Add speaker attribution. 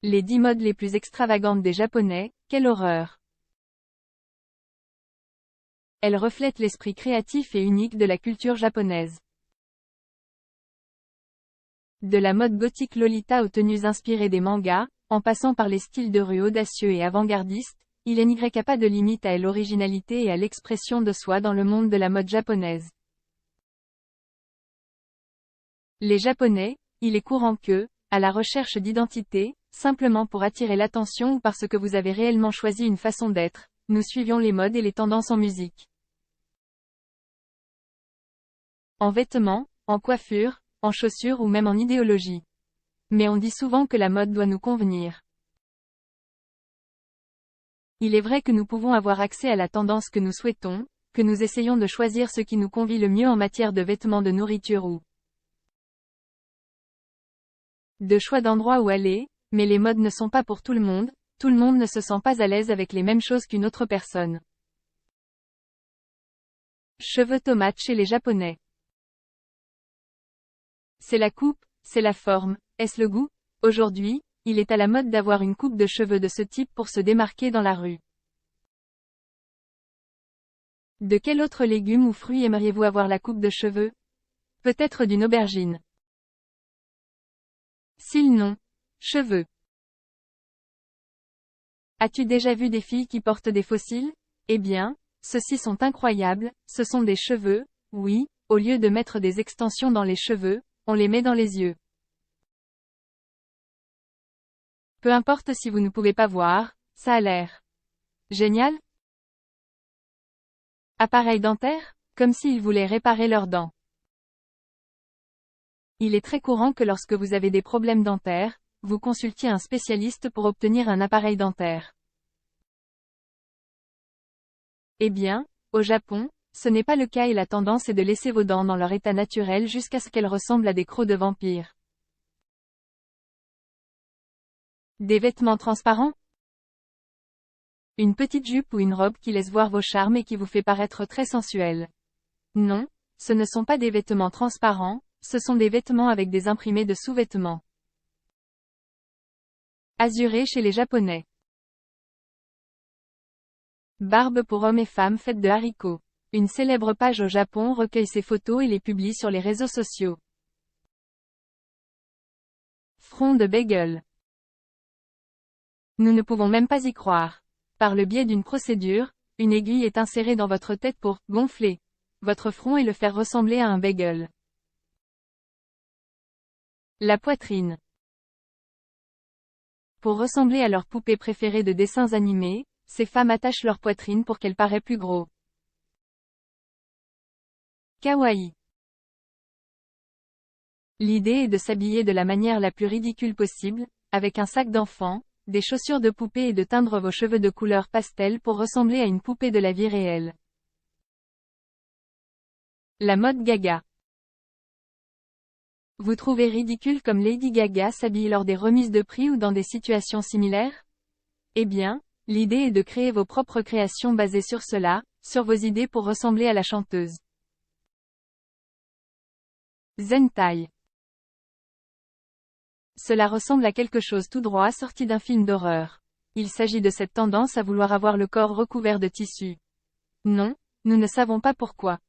Speaker 1: Les 10 modes les plus extravagantes des Japonais, quelle horreur! Elles reflètent l'esprit créatif et unique de la culture japonaise. De la mode gothique Lolita aux tenues inspirées des mangas, en passant par les styles de rue audacieux et avant-gardistes, il n'y a pas de limite à l'originalité et à l'expression de soi dans le monde de la mode japonaise. Les Japonais, il est courant que, à la recherche d'identité, simplement pour attirer l'attention ou parce que vous avez réellement choisi une façon d'être, nous suivions les modes et les tendances en musique. En vêtements, en coiffure, en chaussures ou même en idéologie. Mais on dit souvent que la mode doit nous convenir. Il est vrai que nous pouvons avoir accès à la tendance que nous souhaitons, que nous essayons de choisir ce qui nous convient le mieux en matière de vêtements, de nourriture ou de choix d'endroits où aller, mais les modes ne sont pas pour tout le monde ne se sent pas à l'aise avec les mêmes choses qu'une autre personne. Cheveux tomates chez les Japonais. C'est la coupe, c'est la forme, est-ce le goût? Aujourd'hui, il est à la mode d'avoir une coupe de cheveux de ce type pour se démarquer dans la rue. De quel autre légume ou fruit aimeriez-vous avoir la coupe de cheveux? Peut-être d'une aubergine. Cils non. Cheveux. As-tu déjà vu des filles qui portent des faux cils? Eh bien, ceux-ci sont incroyables, ce sont des cheveux, oui, au lieu de mettre des extensions dans les cheveux, on les met dans les yeux. Peu importe si vous ne pouvez pas voir, ça a l'air génial. Appareil dentaire? Comme s'ils voulaient réparer leurs dents. Il est très courant que lorsque vous avez des problèmes dentaires, vous consultiez un spécialiste pour obtenir un appareil dentaire. Eh bien, au Japon, ce n'est pas le cas et la tendance est de laisser vos dents dans leur état naturel jusqu'à ce qu'elles ressemblent à des crocs de vampire. Des vêtements transparents? Une petite jupe ou une robe qui laisse voir vos charmes et qui vous fait paraître très sensuel. Non, ce ne sont pas des vêtements transparents, ce sont des vêtements avec des imprimés de sous-vêtements. Azuré chez les Japonais. Barbe pour hommes et femmes faite de haricots. Une célèbre page au Japon recueille ces photos et les publie sur les réseaux sociaux. Front de bagel. Nous ne pouvons même pas y croire. Par le biais d'une procédure, une aiguille est insérée dans votre tête pour gonfler votre front et le faire ressembler à un bagel. La poitrine. Pour ressembler à leur poupée préférée de dessins animés, ces femmes attachent leur poitrine pour qu'elle paraisse plus gros. Kawaii. L'idée est de s'habiller de la manière la plus ridicule possible, avec un sac d'enfant, des chaussures de poupée et de teindre vos cheveux de couleur pastel pour ressembler à une poupée de la vie réelle. La mode Gaga. Vous trouvez ridicule comme Lady Gaga s'habille lors des remises de prix ou dans des situations similaires? Eh bien, l'idée est de créer vos propres créations basées sur cela, sur vos idées pour ressembler à la chanteuse. Zentai. Cela ressemble à quelque chose tout droit sorti d'un film d'horreur. Il s'agit de cette tendance à vouloir avoir le corps recouvert de tissu. Non, nous ne savons pas pourquoi.